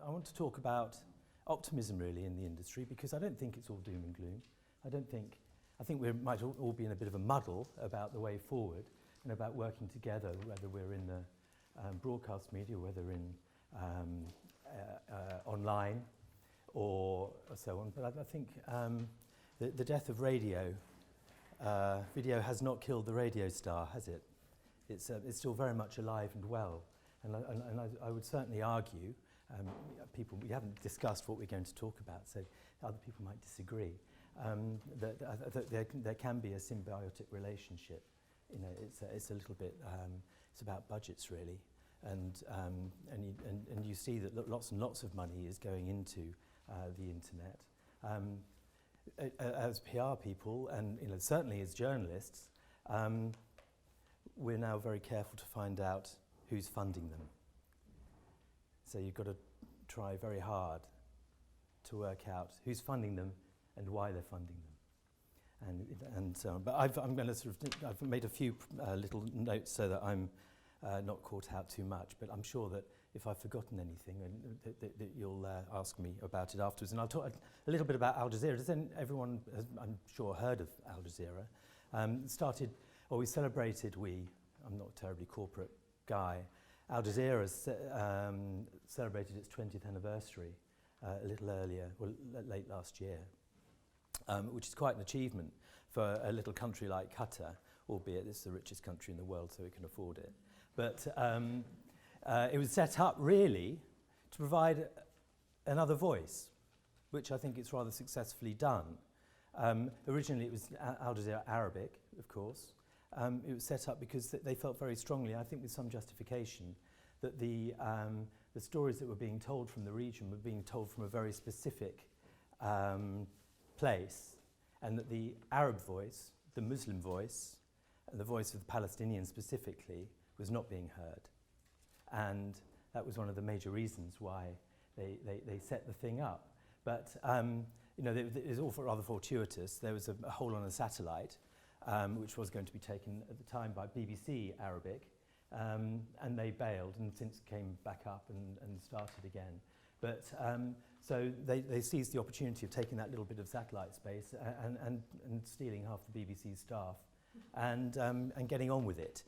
I want to talk about optimism really in the industry, because I don't think it's all doom and gloom. I think we might all be in a bit of a muddle about the way forward and about working together, whether we're in the broadcast media, whether in online or so on. But I think the death of radio, video has not killed the radio star, has it? It's still very much alive and well. And I would certainly argue, we haven't discussed what we're going to talk about, so other people might disagree, that there can be a symbiotic relationship. You know, it's a little bit, it's about budgets really, and you see that lots and lots of money is going into the internet. As PR people, and certainly as journalists, we're now very careful to find out who's funding them. So you've got to try very hard to work out who's funding them and why they're funding them, and so on. But I've made a few little notes so that I'm not caught out too much. But I'm sure that if I've forgotten anything, that you'll ask me about it afterwards. And I'll talk a little bit about Al Jazeera. Everyone has, I'm sure, heard of Al Jazeera. I'm not a terribly corporate guy. Al Jazeera celebrated its 20th anniversary a little earlier, well, late last year, which is quite an achievement for a little country like Qatar, albeit it's the richest country in the world, so it can afford it. But it was set up really to provide another voice, which I think it's rather successfully done. Originally it was Al Jazeera Arabic, of course. It was set up because they felt very strongly, I think with some justification, that the stories that were being told from the region were being told from a very specific place, and that the Arab voice, the Muslim voice, and the voice of the Palestinians specifically, was not being heard. And that was one of the major reasons why they set the thing up. But it was all rather fortuitous. There was a hole on a satellite, which was going to be taken at the time by BBC Arabic, and they bailed and since came back up and started again. But so they seized the opportunity of taking that little bit of satellite space and stealing half the BBC's staff and getting on with it.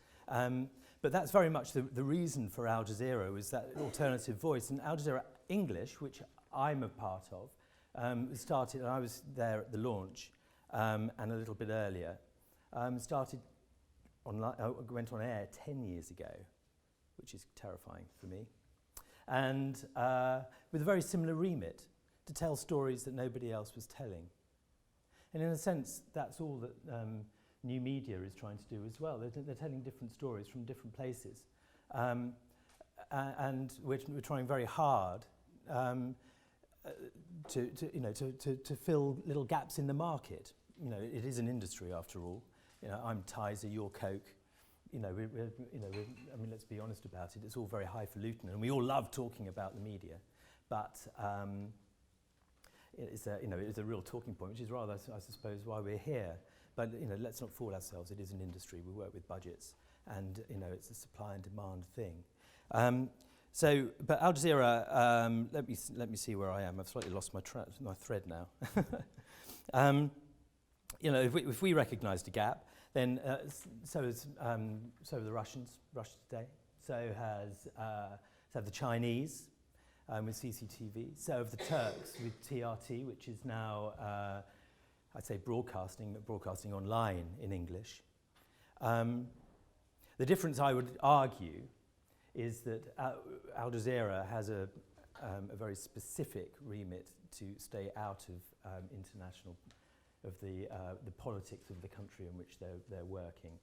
But that's very much the reason for Al Jazeera, was that alternative voice. And Al Jazeera English, which I'm a part of, started, and I was there at the launch and a little bit earlier. Started online, went on air 10 years ago, which is terrifying for me, and with a very similar remit, to tell stories that nobody else was telling. And in a sense, that's all that new media is trying to do as well. They're telling different stories from different places, and we're trying very hard to fill little gaps in the market. It is an industry after all. I'm Tizer, you're Coke. I mean, let's be honest about it. It's all very highfalutin, and we all love talking about the media, but it's a real talking point, which is rather, I suppose, why we're here. But let's not fool ourselves. It is an industry. We work with budgets, and it's a supply and demand thing. But Al Jazeera. Let me see where I am. I've slightly lost my thread now. If we recognised a gap, then so have the Russians, Russia Today. So have the Chinese with CCTV. So have the Turks with TRT, which is now, I'd say, broadcasting online in English. The difference, I would argue, is that Al Jazeera has a very specific remit to stay out of international, of the politics of the country in which they're working.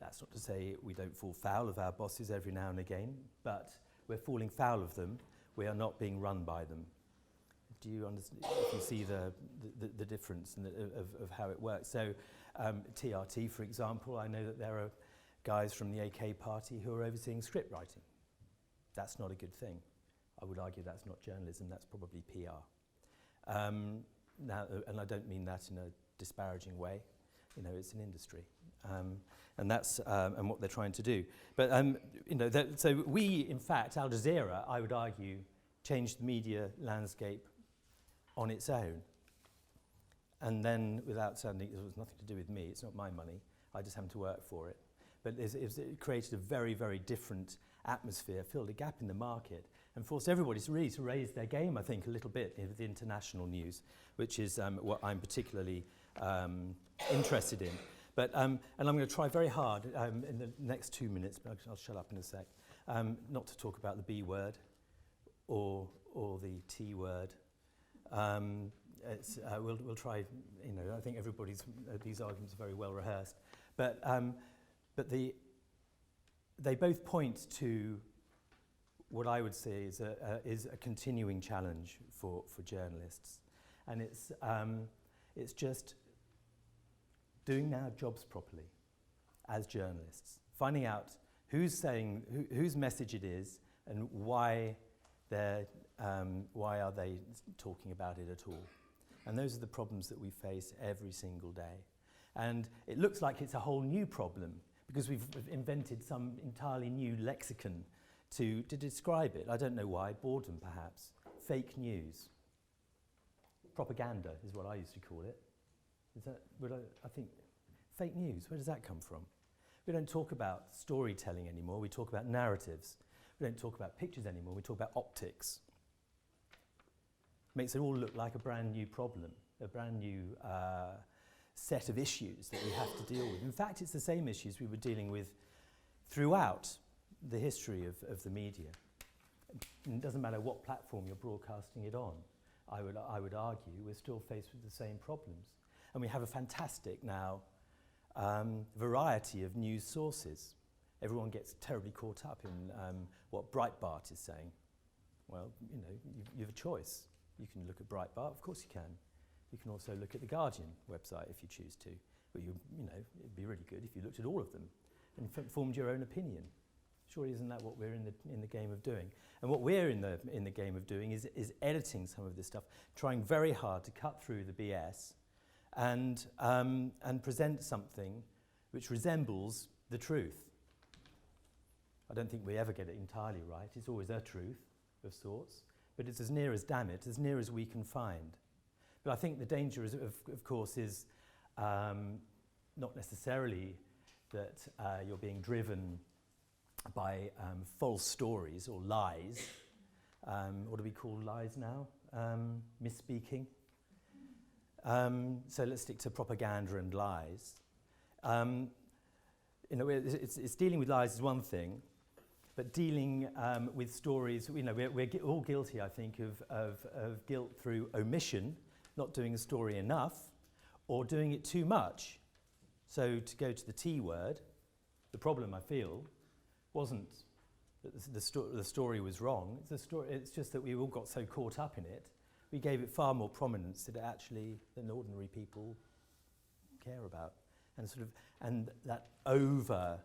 That's not to say we don't fall foul of our bosses every now and again, but we're falling foul of them. We are not being run by them. Do you understand? If you see the difference of how it works. So TRT, for example, I know that there are guys from the AK party who are overseeing script writing. That's not a good thing. I would argue that's not journalism, that's probably PR. Now, and I don't mean that in a disparaging way. It's an industry, and that's and what they're trying to do. But so we, in fact, Al Jazeera, I would argue, changed the media landscape on its own. And then, without sounding, it was nothing to do with me, it's not my money, I just happened to work for it. But it created a very, very different atmosphere, filled a gap in the market, and forced everybody to really to raise their game, I think, a little bit with the international news, which is what I'm particularly interested in. But, and I'm going to try very hard in the next 2 minutes, but I'll shut up in a sec, not to talk about the B word or the T word. We'll try, you know, I think everybody's, these arguments are very well rehearsed. But they both point to what I would say is a continuing challenge for journalists. And it's just doing our jobs properly as journalists, finding out who's saying, whose message it is, and why are they talking about it at all. And those are the problems that we face every single day. And it looks like it's a whole new problem because we've invented some entirely new lexicon to describe it. I don't know why, boredom perhaps. Fake news. Propaganda is what I used to call it. Is that, I think, fake news, where does that come from? We don't talk about storytelling anymore, we talk about narratives. We don't talk about pictures anymore, we talk about optics. Makes it all look like a brand new problem, a brand new set of issues that we have to deal with. In fact, it's the same issues we were dealing with throughout the history of the media. It doesn't matter what platform you're broadcasting it on. I would argue we're still faced with the same problems. And we have a fantastic now variety of news sources. Everyone gets terribly caught up in what Breitbart is saying. Well, you know, you have a choice. You can look at Breitbart, of course you can. You can also look at the Guardian website if you choose to. But you know, it'd be really good if you looked at all of them and formed your own opinion. Surely isn't that what we're in the game of doing? And what we're in the game of doing is editing some of this stuff, trying very hard to cut through the BS and present something which resembles the truth. I don't think we ever get it entirely right. It's always a truth of sorts, but it's as near as, damn it, as near as we can find. But I think the danger, is, of course, is not necessarily that you're being driven by false stories or lies. What do we call lies now? Misspeaking. So let's stick to propaganda and lies. You know, it's dealing with lies is one thing, but dealing with stories, you know, we're all guilty, I think, of guilt through omission, not doing a story enough, or doing it too much. So to go to the T word, the problem I feel wasn't that the story was wrong. It's just that we all got so caught up in it, we gave it far more prominence than ordinary people care about, and that over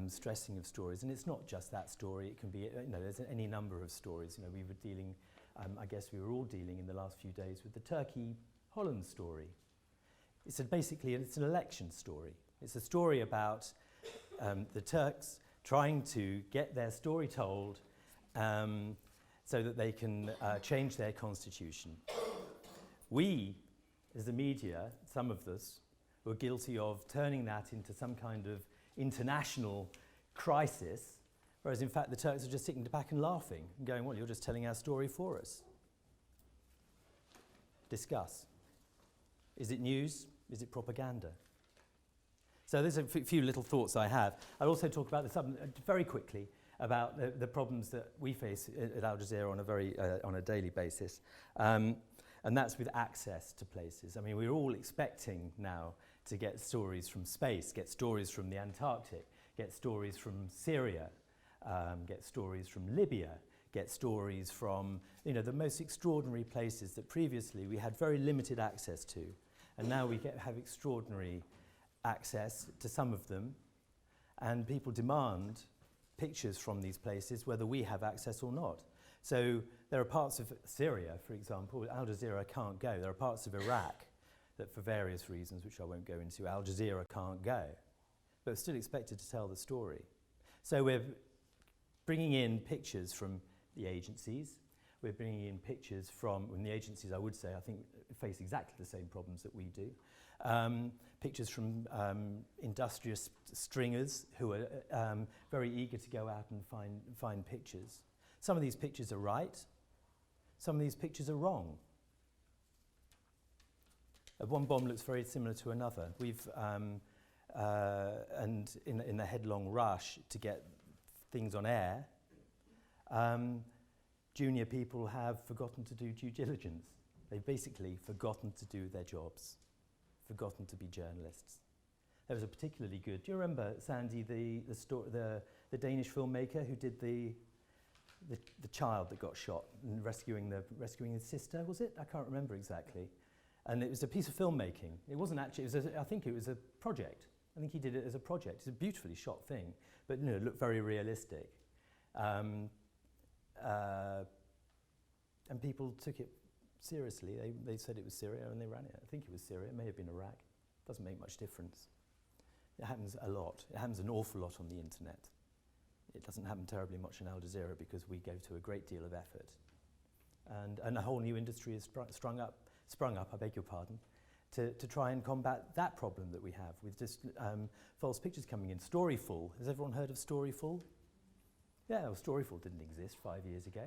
stressing of stories. And it's not just that story. It can be, you know, there's any number of stories. You know, we were dealing, I guess we were all dealing in the last few days with the Turkey-Holland story. Basically, it's an election story. It's a story about the Turks trying to get their story told so that they can change their constitution. We, as the media, some of us, were guilty of turning that into some kind of international crisis, whereas in fact the Turks are just sitting back and laughing and going, well, you're just telling our story for us. Discuss. Is it news? Is it propaganda? So there's a few little thoughts I have. I'll also talk about this very quickly about the problems that we face at Al Jazeera on a daily basis, and that's with access to places. I mean, we're all expecting now to get stories from space, get stories from the Antarctic, get stories from Syria, get stories from Libya, get stories from, you know, the most extraordinary places that previously we had very limited access to, and now we have extraordinary access to some of them, and people demand pictures from these places whether we have access or not. So there are parts of Syria, for example, Al Jazeera can't go. There are parts of Iraq that for various reasons, which I won't go into, Al Jazeera can't go, but we're still expected to tell the story. So we're bringing in pictures from the agencies, We're bringing in pictures from the agencies, I would say, I think face exactly the same problems that we do. Pictures from industrious stringers who are very eager to go out and find pictures. Some of these pictures are right, some of these pictures are wrong. One bomb looks very similar to another. We've, and in the headlong rush to get things on air, junior people have forgotten to do due diligence. They've basically forgotten to do their jobs, forgotten to be journalists. There was a particularly good, do you remember, Sandy, the Danish filmmaker who did the child that got shot and rescuing his sister, was it? I can't remember exactly. And it was a piece of filmmaking. It wasn't actually, I think it was a project. I think he did it as a project. It's a beautifully shot thing, but it looked very realistic. And people took it seriously. They said it was Syria and they ran it. I think it was Syria. It may have been Iraq. Doesn't make much difference. It happens a lot. It happens an awful lot on the internet. It doesn't happen terribly much in Al Jazeera because we go to a great deal of effort. And a whole new industry is sprung up, I beg your pardon, to try and combat that problem that we have with just false pictures coming in. Storyful. Has everyone heard of Storyful? Yeah, well, Storyful didn't exist 5 years ago.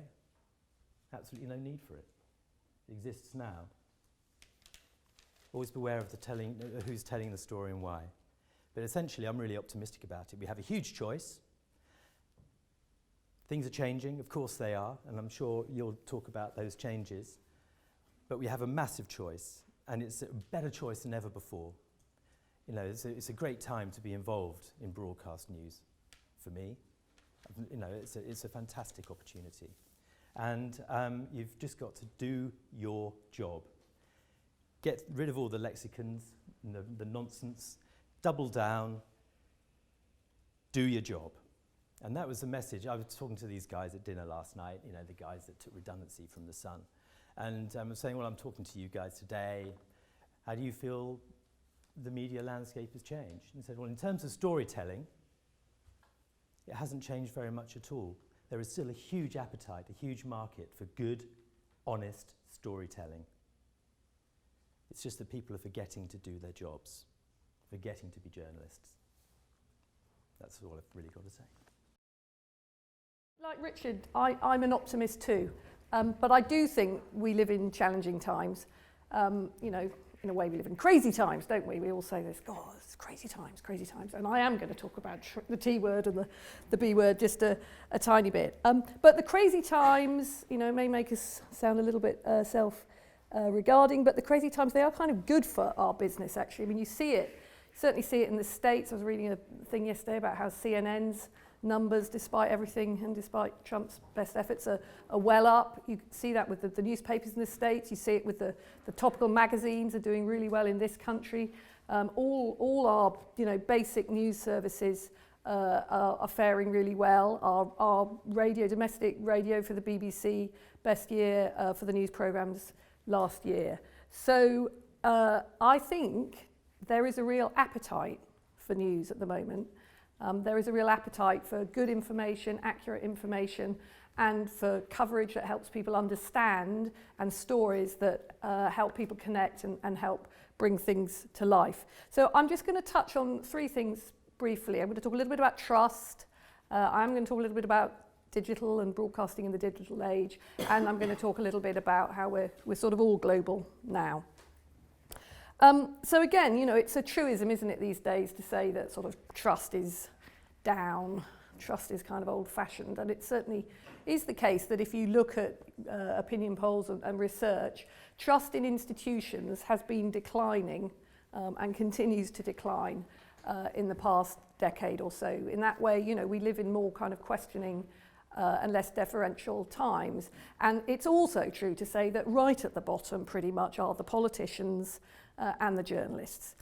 Absolutely no need for it. It exists now. Always beware of who's telling the story and why. But essentially, I'm really optimistic about it. We have a huge choice. Things are changing, of course they are, and I'm sure you'll talk about those changes. But we have a massive choice, and it's a better choice than ever before. You know, it's a great time to be involved in broadcast news for me. You know, it's a fantastic opportunity. And you've just got to do your job. Get rid of all the lexicons, and the nonsense, double down, do your job. And that was the message. I was talking to these guys at dinner last night, you know, the guys that took redundancy from the Sun. And I was saying, well, I'm talking to you guys today. How do you feel the media landscape has changed? And he said, well, in terms of storytelling, it hasn't changed very much at all. There is still a huge appetite, a huge market for good, honest storytelling. It's just that people are forgetting to do their jobs, forgetting to be journalists. That's all I've really got to say. Like Richard, I'm an optimist too, but I do think we live in challenging times. You know, in a way we live in crazy times, don't we? We all say this, God, it's crazy times. And I am going to talk about the T word and the B word just a tiny bit. But the crazy times, you know, may make us sound a little bit self-regarding, but the crazy times, they are kind of good for our business, actually. I mean, you certainly see it in the States. I was reading a thing yesterday about how CNN's numbers, despite everything and despite Trump's best efforts, are well up. You see that with the newspapers in the States. You see it with the topical magazines are doing really well in this country. All our, you know, basic news services are faring really well. Our radio, domestic radio for the BBC, best year for the news programmes last year. So I think there is a real appetite for news at the moment. There is a real appetite for good information, accurate information, and for coverage that helps people understand, and stories that help people connect and help bring things to life. So I'm just going to touch on three things briefly. I'm going to talk a little bit about trust. I'm going to talk a little bit about digital and broadcasting in the digital age, and I'm going to talk a little bit about how we're sort of all global now. So again, you know, it's a truism, isn't it, these days, to say that sort of trust is down, trust is kind of old-fashioned, and it certainly is the case that if you look at opinion polls and research, trust in institutions has been declining and continues to decline in the past decade or so. In that way, you know, we live in more kind of questioning and less deferential times. And it's also true to say that right at the bottom pretty much are the politicians and the journalists.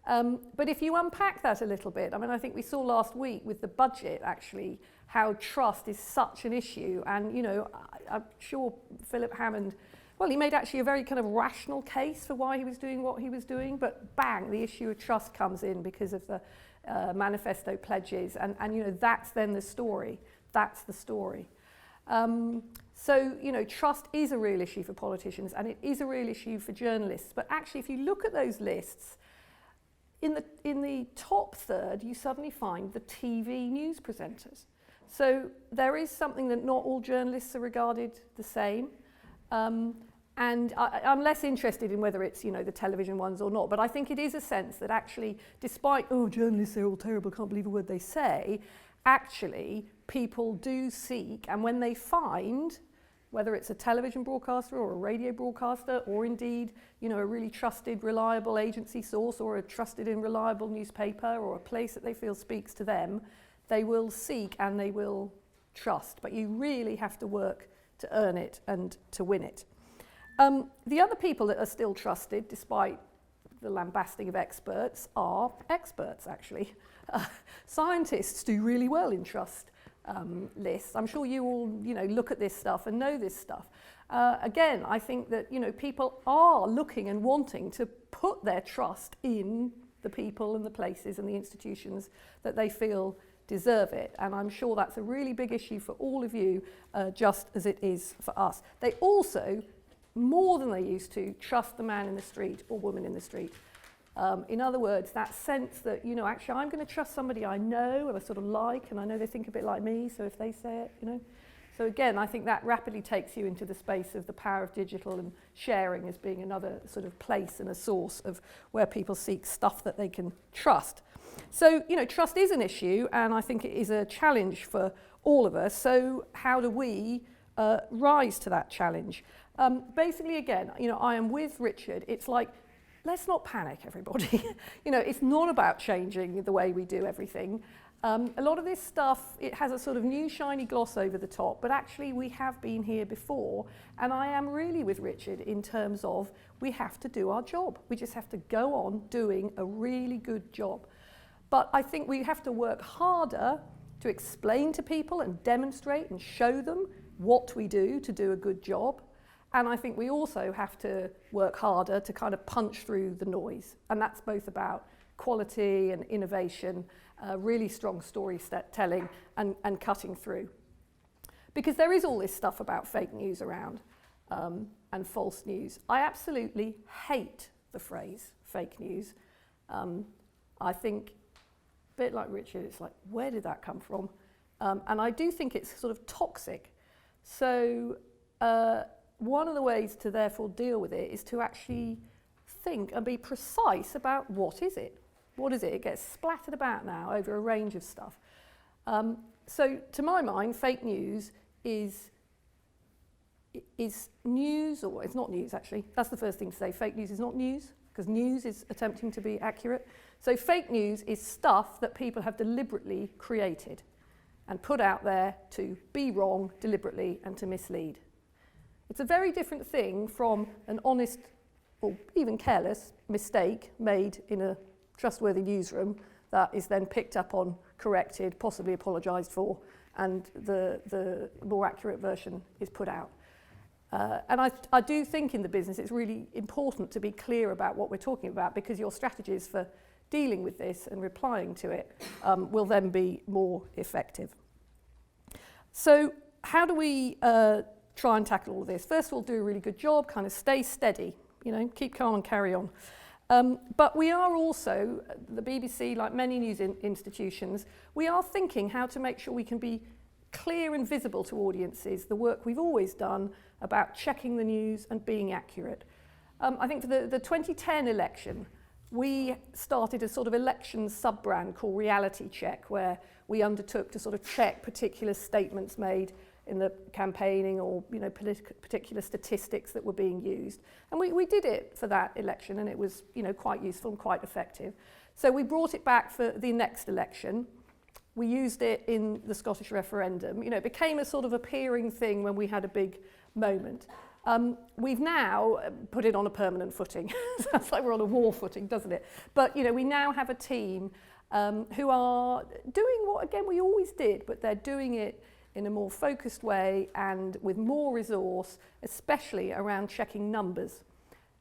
But if you unpack that a little bit, I mean, I think we saw last week with the budget actually how trust is such an issue. And, you know, I'm sure Philip Hammond, well, he made actually a very kind of rational case for why he was doing what he was doing, but bang, the issue of trust comes in because of the manifesto pledges. And you know, that's then the story. That's the story. So, you know, trust is a real issue for politicians and it is a real issue for journalists. But actually, if you look at those lists, in the top third, you suddenly find the TV news presenters. So there is something that not all journalists are regarded the same. And I'm less interested in whether it's, you know, the television ones or not, but I think it is a sense that actually, despite, oh, journalists are all terrible, can't believe a word they say, actually, people do seek, and when they find, whether it's a television broadcaster or a radio broadcaster, or indeed, you know, a really trusted, reliable agency source, or a trusted and reliable newspaper, or a place that they feel speaks to them, they will seek and they will trust. But you really have to work to earn it and to win it. The other people that are still trusted, despite the lambasting of experts, are experts, actually. Scientists do really well in trust lists. I'm sure you all, you know, look at this stuff and know this stuff. Again, I think that, you know, people are looking and wanting to put their trust in the people and the places and the institutions that they feel deserve it. And I'm sure that's a really big issue for all of you, just as it is for us. They also, more than they used to, trust the man in the street or woman in the street. In other words, that sense that, you know, actually I'm going to trust somebody I know and I sort of like, and I know they think a bit like me, so if they say it, you know. So again, I think that rapidly takes you into the space of the power of digital and sharing as being another sort of place and a source of where people seek stuff that they can trust. So, you know, trust is an issue, and I think it is a challenge for all of us. So how do we rise to that challenge? Basically, again, you know, I am with Richard. It's like, let's not panic, everybody. You know, it's not about changing the way we do everything. A lot of this stuff, it has a sort of new shiny gloss over the top, but actually we have been here before, and I am really with Richard in terms of we have to do our job. We just have to go on doing a really good job. But I think we have to work harder to explain to people and demonstrate and show them what we do to do a good job. And I think we also have to work harder to kind of punch through the noise. And that's both about quality and innovation, really strong storytelling and cutting through. Because there is all this stuff about fake news around and false news. I absolutely hate the phrase fake news. I think, a bit like Richard, it's like, where did that come from? And I do think it's sort of toxic. So one of the ways to therefore deal with it is to actually think and be precise about what is it? What is it? It gets splattered about now over a range of stuff. So to my mind, fake news is news, or it's not news actually. That's the first thing to say. Fake news is not news, because news is attempting to be accurate. So fake news is stuff that people have deliberately created and put out there to be wrong deliberately and to mislead. It's a very different thing from an honest or even careless mistake made in a trustworthy newsroom that is then picked up on, corrected, possibly apologised for, and the more accurate version is put out. And I do think in the business it's really important to be clear about what we're talking about, because your strategies for dealing with this and replying to it will then be more effective. So how do we try and tackle all of this? First of all, do a really good job, kind of stay steady, you know, keep calm and carry on. But we are also, the BBC, like many news institutions, we are thinking how to make sure we can be clear and visible to audiences, the work we've always done about checking the news and being accurate. I think for the 2010 election, we started a sort of election sub-brand called Reality Check, where we undertook to sort of check particular statements made in the campaigning, or, you know, particular statistics that were being used. And we did it for that election, and it was, you know, quite useful and quite effective. So we brought it back for the next election. We used it in the Scottish referendum. You know, it became a sort of appearing thing when we had a big moment. We've now put it on a permanent footing. Sounds like we're on a war footing, doesn't it? But, you know, we now have a team who are doing what, again, we always did, but they're doing it in a more focused way and with more resource, especially around checking numbers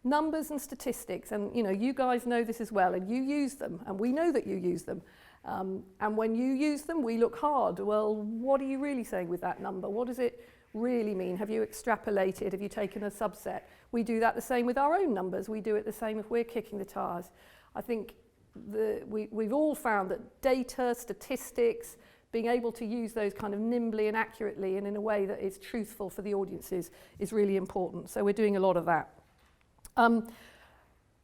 and statistics. And, you know, you guys know this as well, and you use them, and we know that you use them. And when you use them, we look hard. Well, what are you really saying with that number? What does it really mean? Have you extrapolated? Have you taken a subset? We do that the same with our own numbers. We do it the same if we're kicking the tires. I think we've all found that data, statistics, being able to use those kind of nimbly and accurately and in a way that is truthful for the audiences is really important. So we're doing a lot of that.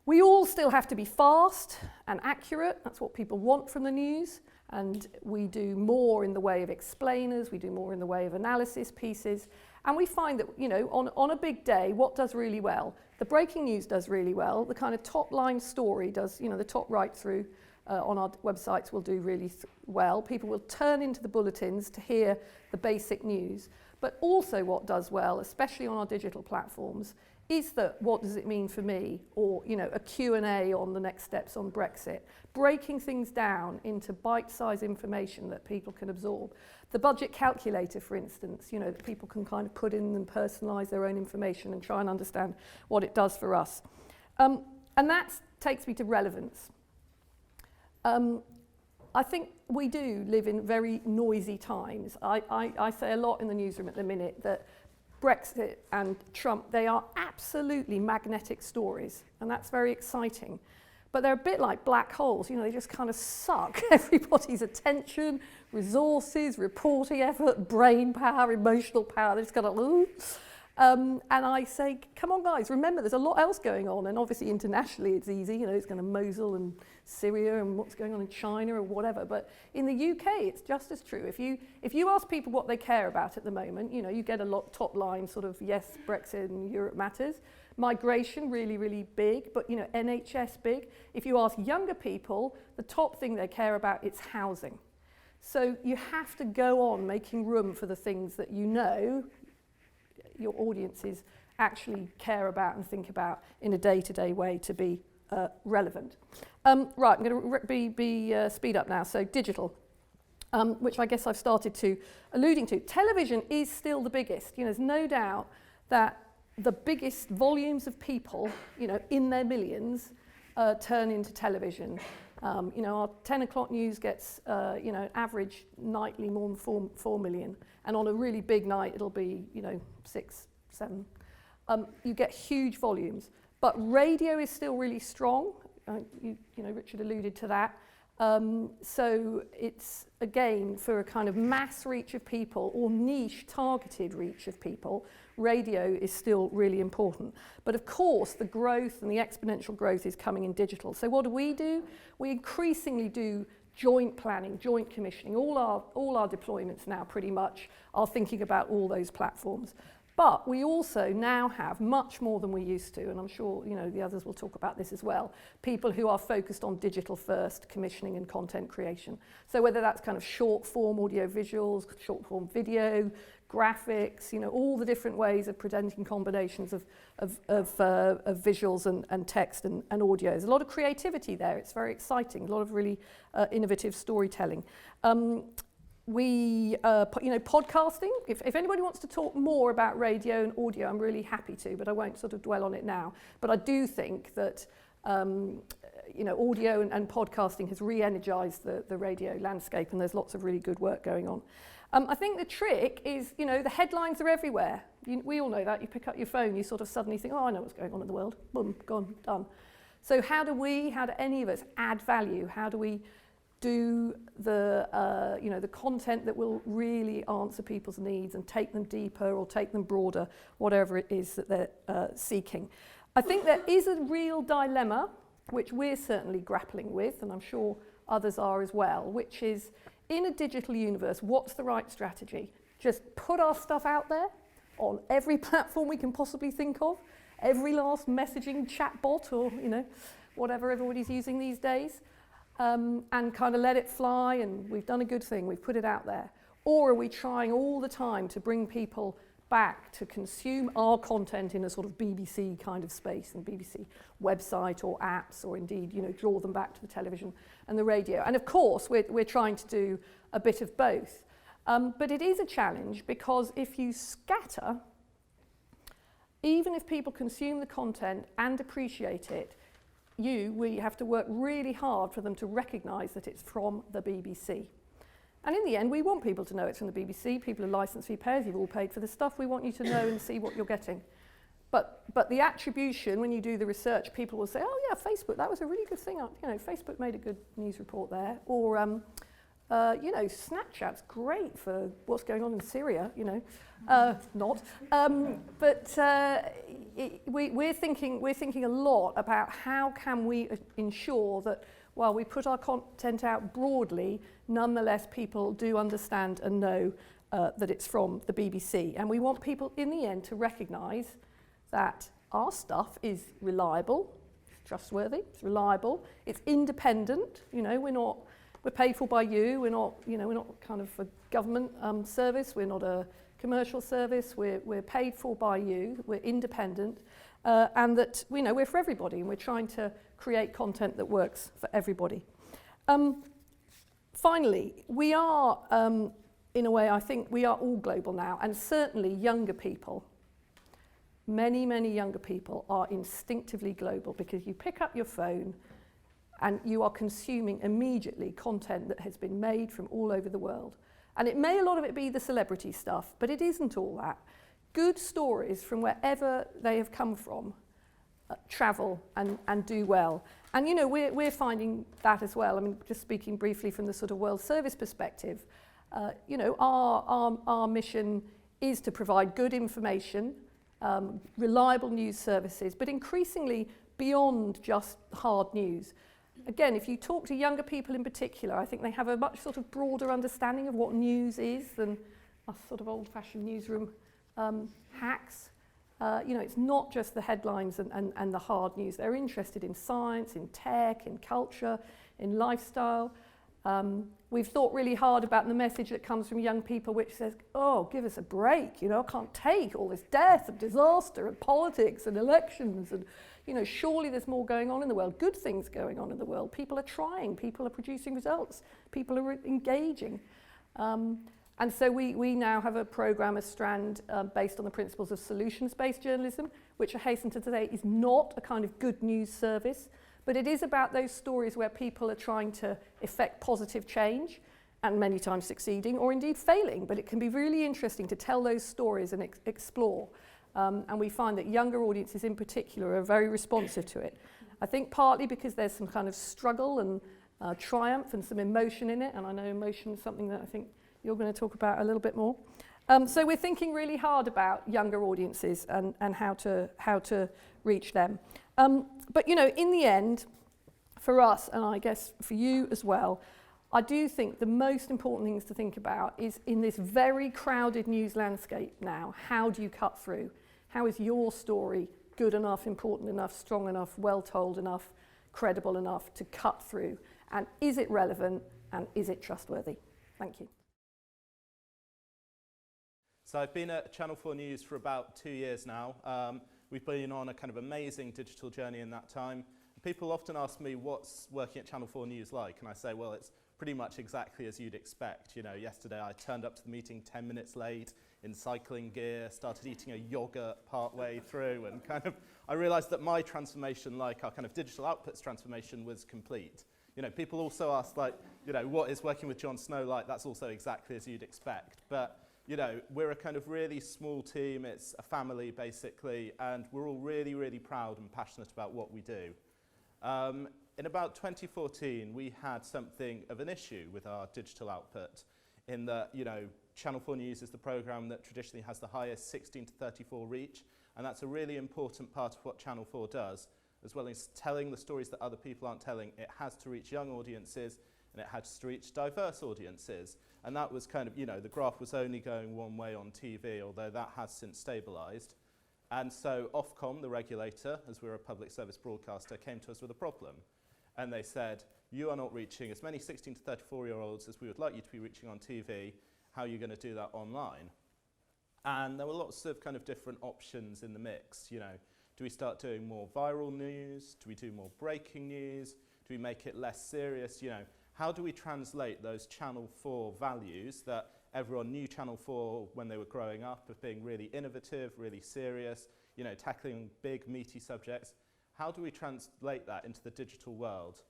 We all still have to be fast and accurate. That's what people want from the news. And we do more in the way of explainers. We do more in the way of analysis pieces. And we find that, you know, on a big day, what does really well? The breaking news does really well. The kind of top line story does, you know, the top right through on our websites will do really well. People will turn into the bulletins to hear the basic news. But also what does well, especially on our digital platforms, is that what does it mean for me? Or, you know, a Q&A on the next steps on Brexit. Breaking things down into bite-sized information that people can absorb. The budget calculator, for instance, you know, that people can kind of put in and personalise their own information and try and understand what it does for us. And that takes me to relevance. I think we do live in very noisy times. I say a lot in the newsroom at the minute that Brexit and Trump, they are absolutely magnetic stories, and that's very exciting. But they're a bit like black holes, you know, they just kind of suck everybody's attention, resources, reporting effort, brain power, emotional power. They just kind of, ooh. And I say, come on guys, remember there's a lot else going on, and obviously internationally it's easy, you know, it's going to Mosul and Syria and what's going on in China or whatever, but in the UK it's just as true. If you ask people what they care about at the moment, you know, you get a lot top line sort of, yes, Brexit and Europe matters. Migration, really, really big, but, you know, NHS big. If you ask younger people, the top thing they care about is housing. So you have to go on making room for the things that you know your audiences actually care about and think about in a day-to-day way to be relevant. Right, I'm going to speed up now. So digital, which I guess I've started to alluding to. Television is still the biggest. You know, there's no doubt that the biggest volumes of people, you know, in their millions, turn into television. You know, our 10 o'clock news gets, you know, average nightly more than 4 million. And on a really big night, it'll be, you know, 6, 7. You get huge volumes. But radio is still really strong. You know, Richard alluded to that. So it's, again, for a kind of mass reach of people or niche targeted reach of people, radio is still really important. But of course, the growth and the exponential growth is coming in digital. So what do? We increasingly do joint planning, joint commissioning. All our deployments now pretty much are thinking about all those platforms. But we also now have much more than we used to, and I'm sure, you know, the others will talk about this as well, people who are focused on digital first commissioning and content creation. So whether that's kind of short form audio visuals, short form video, graphics, you know, all the different ways of presenting combinations of visuals and text and audio. There's a lot of creativity there. It's very exciting, a lot of really innovative storytelling. You know, podcasting, if anybody wants to talk more about radio and audio, I'm really happy to, but I won't sort of dwell on it now. But I do think that, you know, audio and podcasting has re-energized the radio landscape, and there's lots of really good work going on. I think the trick is, you know, the headlines are everywhere. We all know that. You pick up your phone, you sort of suddenly think, oh, I know what's going on in the world. Boom, gone, done. So how do any of us add value? How do we do the, you know, the content that will really answer people's needs and take them deeper or take them broader, whatever it is that they're seeking? I think there is a real dilemma, which we're certainly grappling with, and I'm sure others are as well, which is, in a digital universe, what's the right strategy? Just put our stuff out there on every platform we can possibly think of, every last messaging chatbot or, you know, whatever everybody's using these days, and kind of let it fly, and we've done a good thing, we've put it out there? Or are we trying all the time to bring people back to consume our content in a sort of BBC kind of space, and BBC website or apps, or indeed, you know, draw them back to the television and the radio? And of course, we're trying to do a bit of both. But it is a challenge, because if you scatter, even if people consume the content and appreciate it, we have to work really hard for them to recognise that it's from the BBC. And in the end, we want people to know it's from the BBC. People are licence fee payers. You've all paid for the stuff. We want you to know and see what you're getting. But the attribution, when you do the research, people will say, oh yeah, Facebook, that was a really good thing. You know, Facebook made a good news report there. Or, you know, Snapchat's great for what's going on in Syria, you know. Not. We're thinking a lot about how can we ensure that while we put our content out broadly, nonetheless people do understand and know that it's from the BBC. And we want people in the end to recognise that our stuff is reliable, it's trustworthy, it's reliable, it's independent. You know, we're paid for by you. We're not kind of a government service. We're not a commercial service. We're paid for by you. We're independent, and that we're for everybody, and we're trying to create content that works for everybody. Finally, we are, in a way, I think we are all global now, and certainly younger people. Many, many younger people are instinctively global because you pick up your phone and you are consuming immediately content that has been made from all over the world. And a lot of it be the celebrity stuff, but it isn't all that. Good stories from wherever they have come from travel and do well. And we're finding that as well. I mean, just speaking briefly from the sort of World Service perspective, our mission is to provide good information, reliable news services, but increasingly beyond just hard news. Again, if you talk to younger people in particular, I think they have a much sort of broader understanding of what news is than us sort of old-fashioned newsroom hacks. It's not just the headlines and the hard news. They're interested in science, in tech, in culture, in lifestyle. We've thought really hard about the message that comes from young people which says, oh, give us a break, I can't take all this death and disaster and politics and elections and, surely there's more going on in the world, good things going on in the world. People are trying, people are producing results, people are engaging. And so we now have a programme, a strand based on the principles of solutions-based journalism, which I hasten to say is not a kind of good news service, but it is about those stories where people are trying to effect positive change and many times succeeding or indeed failing. But it can be really interesting to tell those stories and explore. And we find that younger audiences in particular are very responsive to it. I think partly because there's some kind of struggle and triumph and some emotion in it. And I know emotion is something that I think you're going to talk about a little bit more. So we're thinking really hard about younger audiences and how to reach them. But in the end, for us, and I guess for you as well, I do think the most important things to think about is in this very crowded news landscape now, how do you cut through? How is your story good enough, important enough, strong enough, well told enough, credible enough to cut through? And is it relevant and is it trustworthy? Thank you. So I've been at Channel 4 News for about 2 years now. We've been on a kind of amazing digital journey in that time. People often ask me what's working at Channel 4 News like, and I say, well, it's pretty much exactly as you'd expect. Yesterday I turned up to the meeting 10 minutes late in cycling gear, started eating a yogurt part way through, and I realised that my transformation, like our kind of digital outputs transformation, was complete. People also ask, what is working with Jon Snow like? That's also exactly as you'd expect. But we're a kind of really small team, it's a family basically, and we're all really, really proud and passionate about what we do. In about 2014, we had something of an issue with our digital output in that, Channel 4 News is the programme that traditionally has the highest 16 to 34 reach, and that's a really important part of what Channel 4 does. As well as telling the stories that other people aren't telling, it has to reach young audiences, and it has to reach diverse audiences. And that was kind of, the graph was only going one way on TV, although that has since stabilised. And so Ofcom, the regulator, as we're a public service broadcaster, came to us with a problem. And they said, you are not reaching as many 16 to 34-year-olds as we would like you to be reaching on TV. How are you going to do that online? And there were lots of kind of different options in the mix. Do we start doing more viral news? Do we do more breaking news? Do we make it less serious? How do we translate those Channel 4 values that everyone knew Channel 4 when they were growing up of being really innovative, really serious, tackling big, meaty subjects? How do we translate that into the digital world?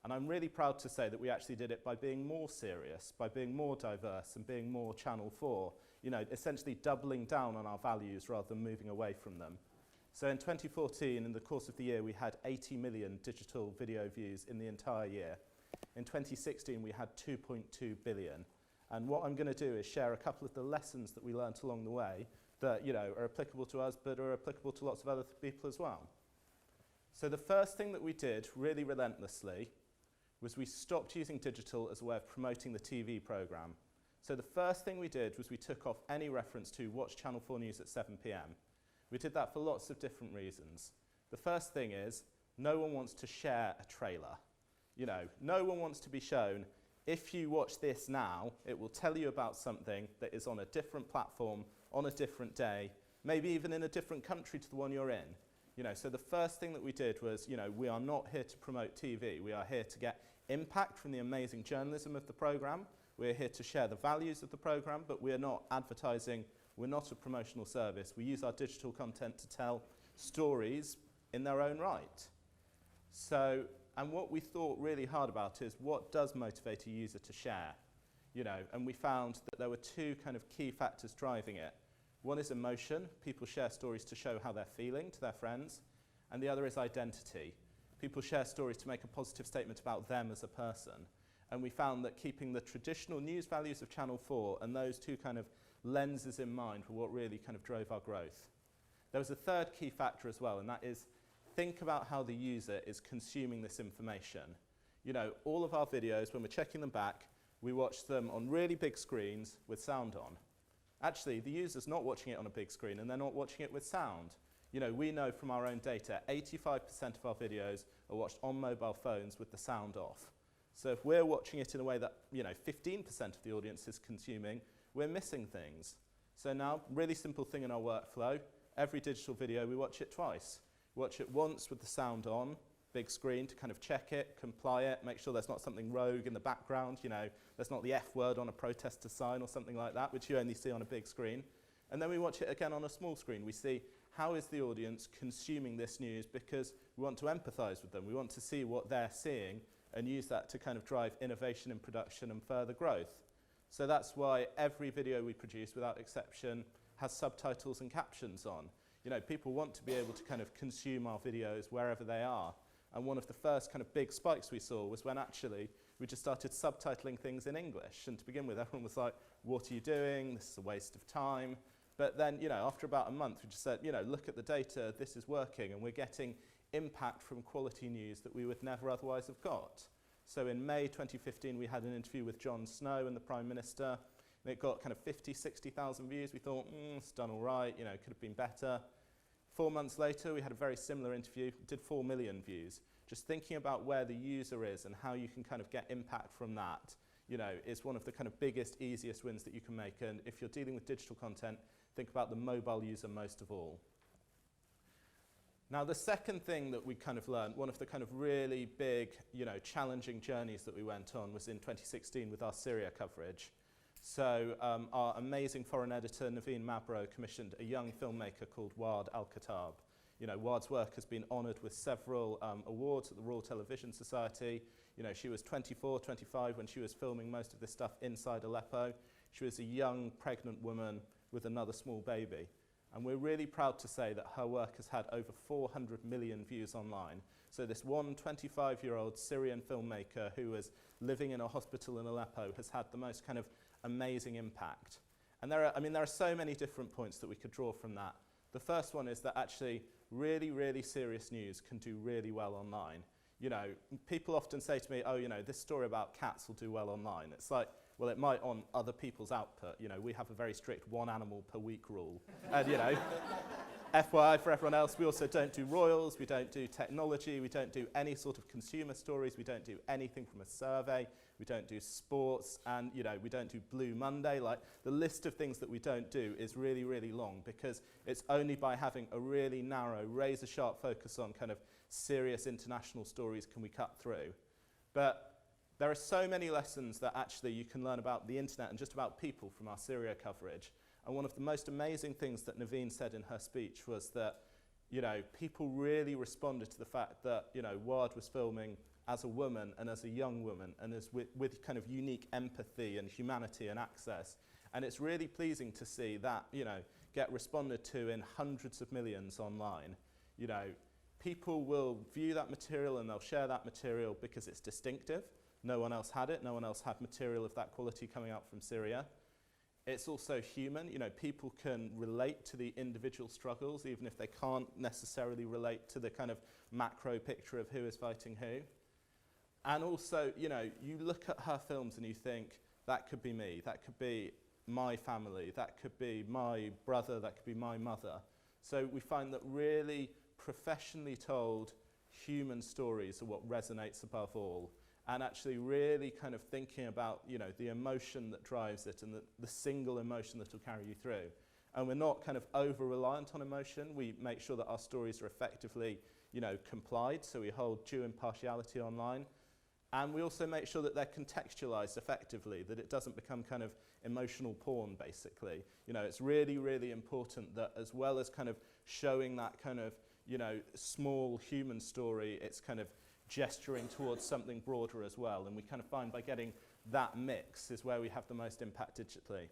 And I'm really proud to say that we actually did it by being more serious, by being more diverse and being more Channel 4, you know, essentially doubling down on our values rather than moving away from them. So in 2014, in the course of the year, we had 80 million digital video views in the entire year. In 2016, we had 2.2 billion. And what I'm going to do is share a couple of the lessons that we learnt along the way that, you know, are applicable to us, but are applicable to lots of other people as well. So the first thing that we did really relentlessly was we stopped using digital as a way of promoting the TV programme. So the first thing we did was we took off any reference to watch Channel 4 News at 7 p.m. We did that for lots of different reasons. The first thing is, no one wants to share a trailer. You know, no one wants to be shown, if you watch this now, it will tell you about something that is on a different platform, on a different day, maybe even in a different country to the one you're in. You know, so the first thing that we did was, you know, we are not here to promote TV. We are here to get impact from the amazing journalism of the programme. We're here to share the values of the programme, but we're not advertising. We're not a promotional service. We use our digital content to tell stories in their own right. So, and what we thought really hard about is what does motivate a user to share? You know, and we found that there were two kind of key factors driving it. One is emotion. People share stories to show how they're feeling to their friends. And the other is identity. People share stories to make a positive statement about them as a person. And we found that keeping the traditional news values of Channel 4 and those two kind of lenses in mind were what really kind of drove our growth. There was a third key factor as well, and that is think about how the user is consuming this information. You know, all of our videos, when we're checking them back, we watch them on really big screens with sound on. Actually, the user's not watching it on a big screen and they're not watching it with sound. You know, we know from our own data, 85% of our videos are watched on mobile phones with the sound off. So if we're watching it in a way that, you know, 15% of the audience is consuming, we're missing things. So now, really simple thing in our workflow, every digital video, we watch it twice. We watch it once with the sound on, big screen to kind of check it, comply it, make sure there's not something rogue in the background, you know, there's not the F word on a protester sign or something like that, which you only see on a big screen. And then we watch it again on a small screen. We see how is the audience consuming this news because we want to empathise with them. We want to see what they're seeing and use that to kind of drive innovation in production and further growth. So that's why every video we produce, without exception, has subtitles and captions on. You know, people want to be able to kind of consume our videos wherever they are. And one of the first kind of big spikes we saw was when actually we just started subtitling things in English. And to begin with, everyone was like, what are you doing? This is a waste of time. But then, you know, after about a month, we just said, you know, look at the data, this is working, and we're getting impact from quality news that we would never otherwise have got. So in May 2015, we had an interview with Jon Snow and the Prime Minister, and it got kind of 50, 60,000 views. We thought, it's done all right, you know, it could have been better. 4 months later, we had a very similar interview, did 4 million views. Just thinking about where the user is and how you can kind of get impact from that, you know, is one of the kind of biggest, easiest wins that you can make. And if you're dealing with digital content, think about the mobile user most of all. Now, the second thing that we kind of learned, one of the kind of really big, you know, challenging journeys that we went on was in 2016 with our Syria coverage. So our amazing foreign editor, Naveen Mabro, commissioned a young filmmaker called Wad Al-Khattab. You know, Wad's work has been honoured with several awards at the Royal Television Society. You know, she was 24, 25 when she was filming most of this stuff inside Aleppo. She was a young, pregnant woman with another small baby. And we're really proud to say that her work has had over 400 million views online. So this one 25-year-old Syrian filmmaker who was living in a hospital in Aleppo has had the most kind of amazing impact. And there are so many different points that we could draw from that. The first one is that actually really, really serious news can do really well online. You know, people often say to me, oh, you know, this story about cats will do well online. It's like, well, it might on other people's output. You know, we have a very strict 1 animal per week rule. And, you know, FYI for everyone else, we also don't do royals, we don't do technology, we don't do any sort of consumer stories, we don't do anything from a survey, we don't do sports, and, you know, we don't do Blue Monday. Like, the list of things that we don't do is really, really long because it's only by having a really narrow, razor-sharp focus on kind of serious international stories can we cut through. But there are so many lessons that actually you can learn about the internet and just about people from our Syria coverage. And one of the most amazing things that Naveen said in her speech was that, you know, people really responded to the fact that, you know, Wad was filming as a woman and as a young woman, and as with kind of unique empathy and humanity and access. And it's really pleasing to see that, you know, get responded to in hundreds of millions online. You know, people will view that material and they'll share that material because it's distinctive. No one else had it. No one else had material of that quality coming out from Syria. It's also human. You know, people can relate to the individual struggles, even if they can't necessarily relate to the kind of macro picture of who is fighting who. And also, you know, you look at her films and you think, that could be me, that could be my family, that could be my brother, that could be my mother. So we find that really professionally told human stories are what resonates above all. And actually really kind of thinking about, you know, the emotion that drives it and the single emotion that will carry you through. And we're not kind of over-reliant on emotion. We make sure that our stories are effectively, you know, complied, so we hold due impartiality online. And we also make sure that they're contextualized effectively, that it doesn't become kind of emotional porn, basically. You know, it's really, really important that as well as kind of showing that kind of, you know, small human story, it's kind of gesturing towards something broader as well. And we kind of find by getting that mix is where we have the most impact digitally.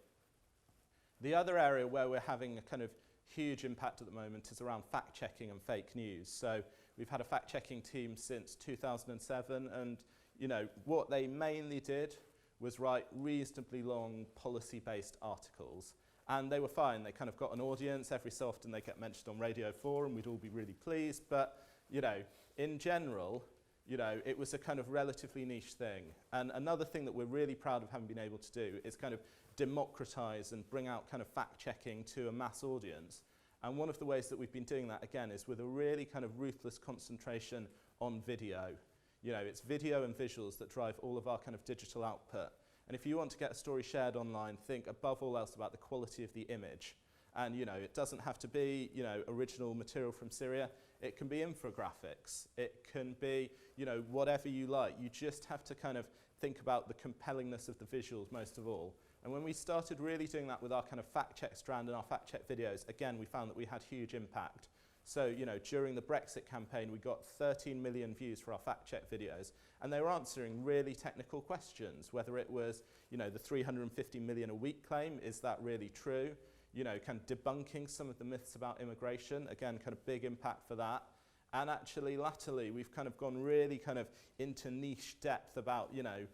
The other area where we're having a kind of huge impact at the moment is around fact-checking and fake news. So we've had a fact-checking team since 2007, and you know, what they mainly did was write reasonably long policy-based articles. And they were fine. They kind of got an audience. Every so often they get mentioned on Radio 4 and we'd all be really pleased. But, you know, in general, you know, it was a kind of relatively niche thing. And another thing that we're really proud of having been able to do is kind of democratize and bring out kind of fact-checking to a mass audience. And one of the ways that we've been doing that, again, is with a really kind of ruthless concentration on video. You know, it's video and visuals that drive all of our kind of digital output. And if you want to get a story shared online, think above all else about the quality of the image. And, you know, it doesn't have to be, you know, original material from Syria. It can be infographics. It can be, you know, whatever you like. You just have to kind of think about the compellingness of the visuals most of all. And when we started really doing that with our kind of fact-check strand and our fact-check videos, again, we found that we had huge impact. So, you know, during the Brexit campaign, we got 13 million views for our fact-check videos, and they were answering really technical questions, whether it was, you know, the 350 million a week claim, is that really true? You know, kind of debunking some of the myths about immigration, again, kind of big impact for that. And actually, latterly, we've kind of gone really kind of into niche depth about, you know,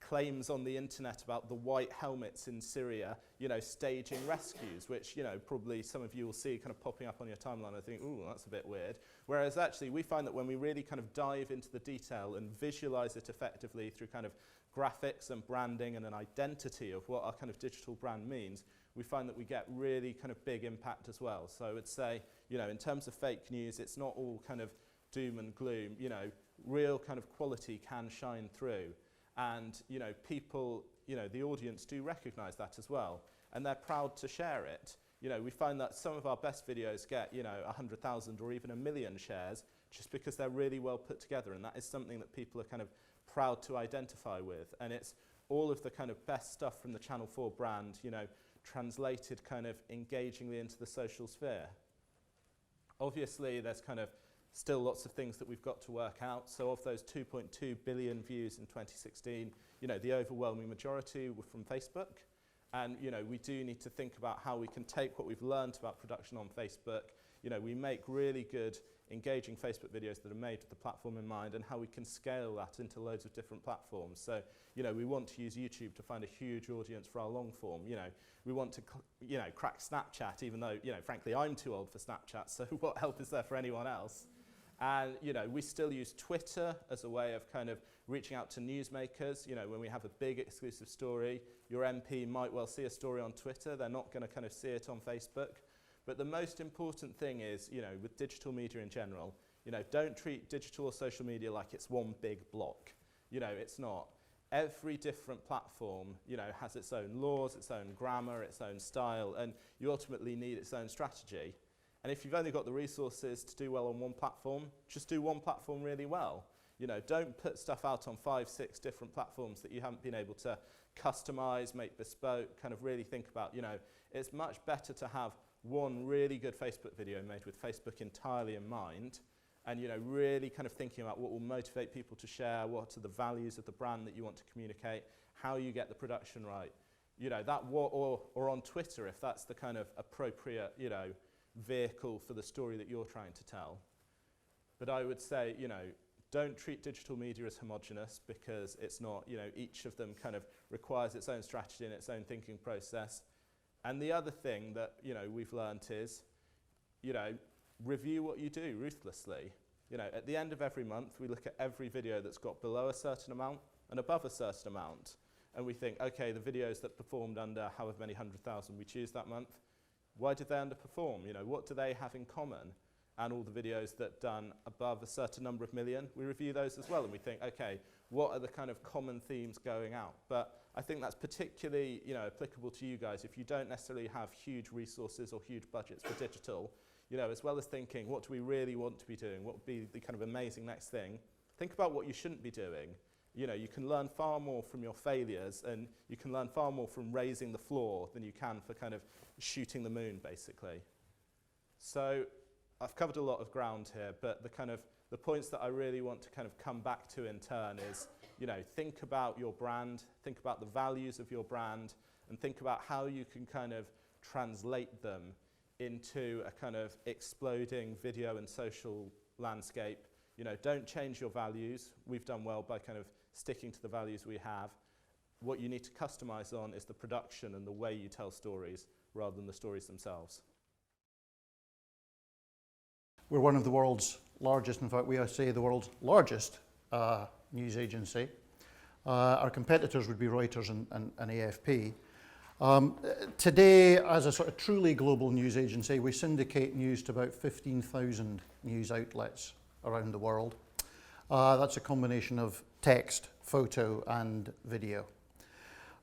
claims on the internet about the white helmets in Syria, you know, staging rescues, which, you know, probably some of you will see kind of popping up on your timeline and think, ooh, that's a bit weird. Whereas actually we find that when we really kind of dive into the detail and visualize it effectively through kind of graphics and branding and an identity of what our kind of digital brand means, we find that we get really kind of big impact as well. So I would say, you know, in terms of fake news, it's not all kind of doom and gloom. You know, real kind of quality can shine through. And, you know, people, you know, the audience do recognize that as well. And they're proud to share it. You know, we find that some of our best videos get, you know, 100,000 or even 1 million shares just because they're really well put together. And that is something that people are kind of proud to identify with. And it's all of the kind of best stuff from the Channel 4 brand, you know, translated kind of engagingly into the social sphere. Obviously, there's kind of still lots of things that we've got to work out. So of those 2.2 billion views in 2016, you know, the overwhelming majority were from Facebook. And, you know, we do need to think about how we can take what we've learned about production on Facebook. You know, we make really good, engaging Facebook videos that are made with the platform in mind, and how we can scale that into loads of different platforms. So, you know, we want to use YouTube to find a huge audience for our long form. You know, we want to, you know, crack Snapchat, even though, you know, frankly, I'm too old for Snapchat. So what help is there for anyone else? And, you know, we still use Twitter as a way of kind of reaching out to newsmakers. You know, when we have a big exclusive story, your MP might well see a story on Twitter. They're not going to kind of see it on Facebook. But the most important thing is, you know, with digital media in general, you know, don't treat digital or social media like it's one big block. You know, it's not. Every different platform, you know, has its own laws, its own grammar, its own style, and you ultimately need its own strategy. And if you've only got the resources to do well on one platform, just do one platform really well. You know, don't put stuff out on 5, 6 different platforms that you haven't been able to customize, make bespoke, kind of really think about. You know, it's much better to have one really good Facebook video made with Facebook entirely in mind, and really kind of thinking about what will motivate people to share, what are the values of the brand that you want to communicate, how you get the production right. Or on Twitter, if that's the kind of appropriate, vehicle for the story that you're trying to tell. But I would say, don't treat digital media as homogenous, because it's not, each of them kind of requires its own strategy and its own thinking process. And the other thing that, we've learnt is, review what you do ruthlessly. At the end of every month, we look at every video that's got below a certain amount and above a certain amount. And we think, okay, the videos that performed under however many 100,000 we choose that month, why did they underperform? What do they have in common? And all the videos that done above a certain number of million, we review those as well, and we think, okay, what are the kind of common themes going out? But I think that's particularly, applicable to you guys if you don't necessarily have huge resources or huge budgets for digital. As well as thinking, what do we really want to be doing? What would be the kind of amazing next thing? Think about what you shouldn't be doing. You can learn far more from your failures, and you can learn far more from raising the floor than you can for kind of shooting the moon, basically. So I've covered a lot of ground here, but the points that I really want to kind of come back to in turn is, think about your brand, think about the values of your brand, and think about how you can kind of translate them into a kind of exploding video and social landscape. Don't change your values. We've done well by kind of sticking to the values we have. What you need to customize on is the production and the way you tell stories rather than the stories themselves. We're one of the world's largest, in fact, we say the world's largest news agency. Our competitors would be Reuters and AFP. Today, as a sort of truly global news agency, we syndicate news to about 15,000 news outlets around the world. That's a combination of text, photo, and video.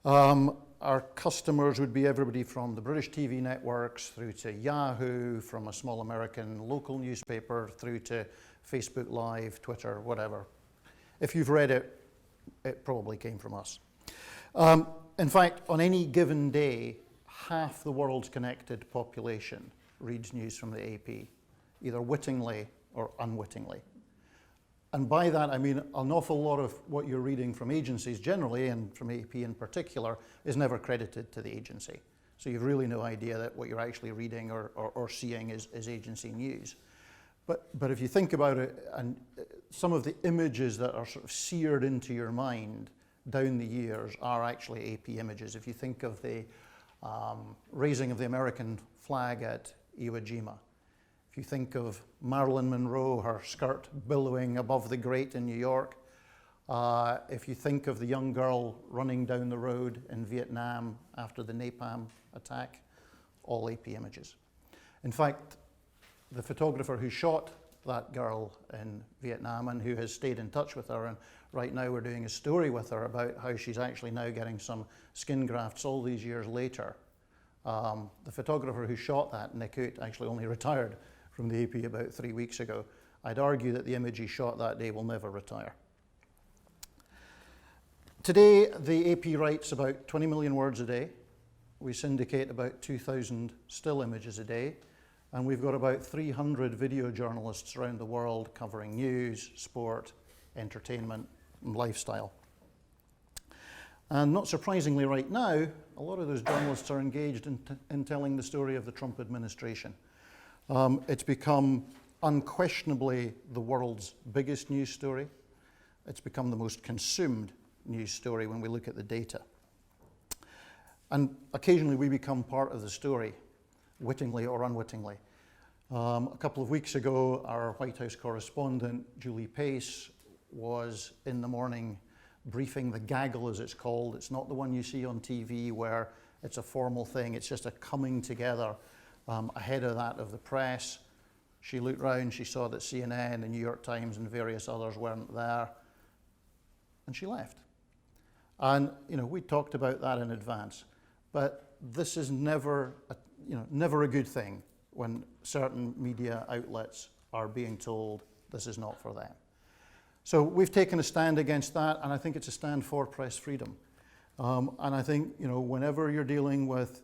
Our customers would be everybody from the British TV networks through to Yahoo, from a small American local newspaper through to Facebook Live, Twitter, whatever. If you've read it, it probably came from us. In fact, on any given day, half the world's connected population reads news from the AP, either wittingly or unwittingly. And by that, I mean an awful lot of what you're reading from agencies generally, and from AP in particular, is never credited to the agency. So you've really no idea that what you're actually reading or seeing is agency news. But if you think about it, and some of the images that are sort of seared into your mind down the years are actually AP images. If you think of the raising of the American flag at Iwo Jima, if you think of Marilyn Monroe, her skirt billowing above the grate in New York, if you think of the young girl running down the road in Vietnam after the napalm attack, all AP images. In fact, the photographer who shot that girl in Vietnam and who has stayed in touch with her, and right now we're doing a story with her about how she's actually now getting some skin grafts all these years later. The photographer who shot that, Nick Hoot, actually only retired from the AP about 3 weeks ago. I'd argue that the image he shot that day will never retire. Today, the AP writes about 20 million words a day. We syndicate about 2,000 still images a day. And we've got about 300 video journalists around the world covering news, sport, entertainment, and lifestyle. And not surprisingly right now, a lot of those journalists are engaged in telling the story of the Trump administration. It's become unquestionably the world's biggest news story. It's become the most consumed news story when we look at the data. And occasionally we become part of the story, wittingly or unwittingly. A couple of weeks ago, our White House correspondent, Julie Pace, was in the morning briefing the gaggle, as it's called. It's not the one you see on TV where it's a formal thing. It's just a coming together ahead of that of the press. She looked round, she saw that CNN, the New York Times, and various others weren't there, and she left. And we talked about that in advance, but this is never a good thing when certain media outlets are being told this is not for them. So we've taken a stand against that, and I think it's a stand for press freedom. And I think whenever you're dealing with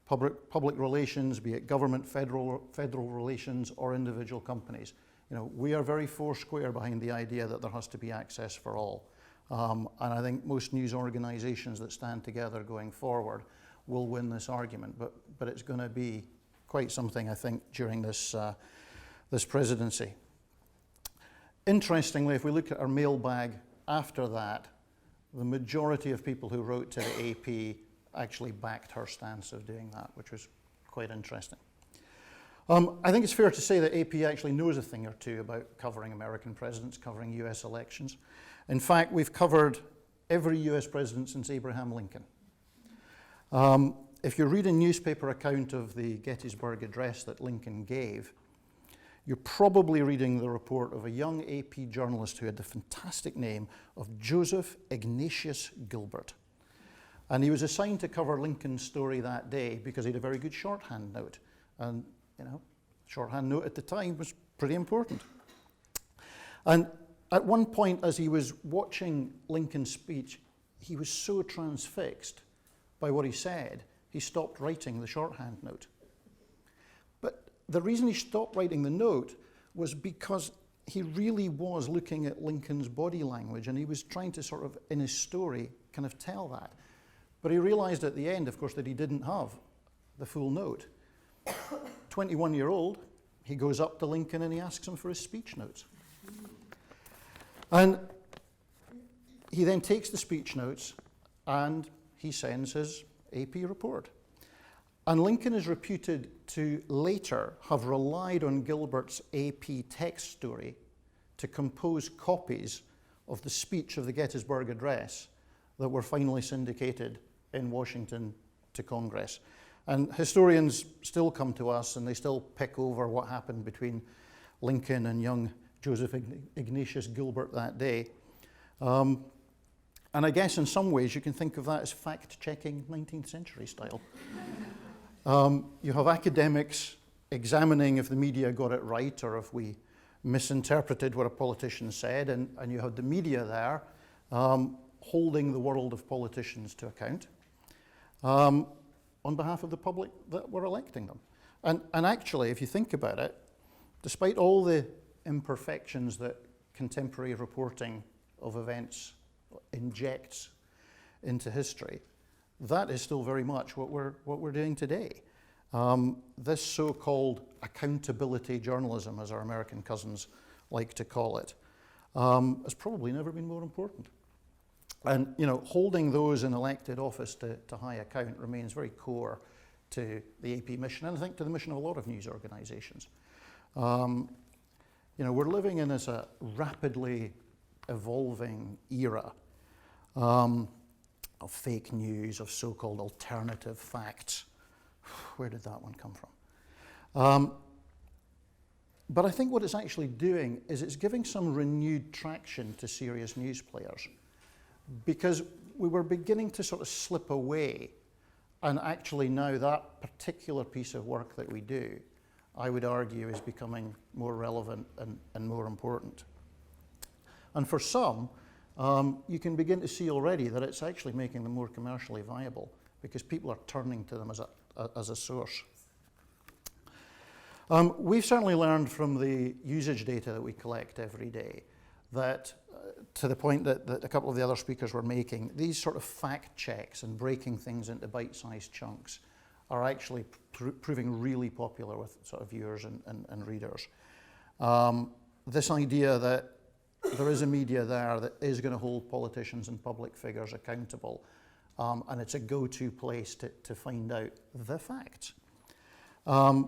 public relations, be it government, federal relations, or individual companies, You know, we are very foursquare behind the idea that there has to be access for all. And I think most news organizations that stand together going forward will win this argument, but it's going to be quite something, I think, during this, this presidency. Interestingly, if we look at our mailbag after that, the majority of people who wrote to the AP actually backed her stance of doing that, which was quite interesting. I think it's fair to say that AP actually knows a thing or two about covering American presidents, covering US elections. In fact, we've covered every US president since Abraham Lincoln. If you read a newspaper account of the Gettysburg Address that Lincoln gave, you're probably reading the report of a young AP journalist who had the fantastic name of Joseph Ignatius Gilbert. And he was assigned to cover Lincoln's story that day because he had a very good shorthand note. And, you know, shorthand note at the time was pretty important. And at one point, as he was watching Lincoln's speech, he was so transfixed by what he said, he stopped writing the shorthand note. But the reason he stopped writing the note was because he really was looking at Lincoln's body language, and he was trying to sort of, in his story, kind of tell that. But he realized at the end, of course, that he didn't have the full note. 21-year-old, he goes up to Lincoln and he asks him for his speech notes. And he then takes the speech notes and he sends his AP report. And Lincoln is reputed to later have relied on Gilbert's AP text story to compose copies of the speech of the Gettysburg Address that were finally syndicated in Washington to Congress. And historians still come to us and they still pick over what happened between Lincoln and young Joseph Ignatius Gilbert that day. And I guess in some ways you can think of that as fact-checking 19th century style. You have academics examining if the media got it right or if we misinterpreted what a politician said, and you had the media there holding the world of politicians to account on behalf of the public that were electing them. And actually, if you think about it, despite all the imperfections that contemporary reporting of events injects into history, that is still very much what we're doing today. This so-called accountability journalism, as our American cousins like to call it, has probably never been more important. And you know, holding those in elected office to high account remains very core to the AP mission, and I think to the mission of a lot of news organizations. You know, we're living in this rapidly evolving era of fake news, of so-called alternative facts. Where did that one come from? But I think what it's actually doing is it's giving some renewed traction to serious news players, because we were beginning to sort of slip away, and actually now that particular piece of work that we do, I would argue, is becoming more relevant and more important. And for some, you can begin to see already that it's actually making them more commercially viable, because people are turning to them as a source. We've certainly learned from the usage data that we collect every day that, to the point that a couple of the other speakers were making, these sort of fact checks and breaking things into bite-sized chunks are actually proving really popular with sort of viewers and readers. This idea that there is a media there that is going to hold politicians and public figures accountable, and it's a go-to place to find out the facts. A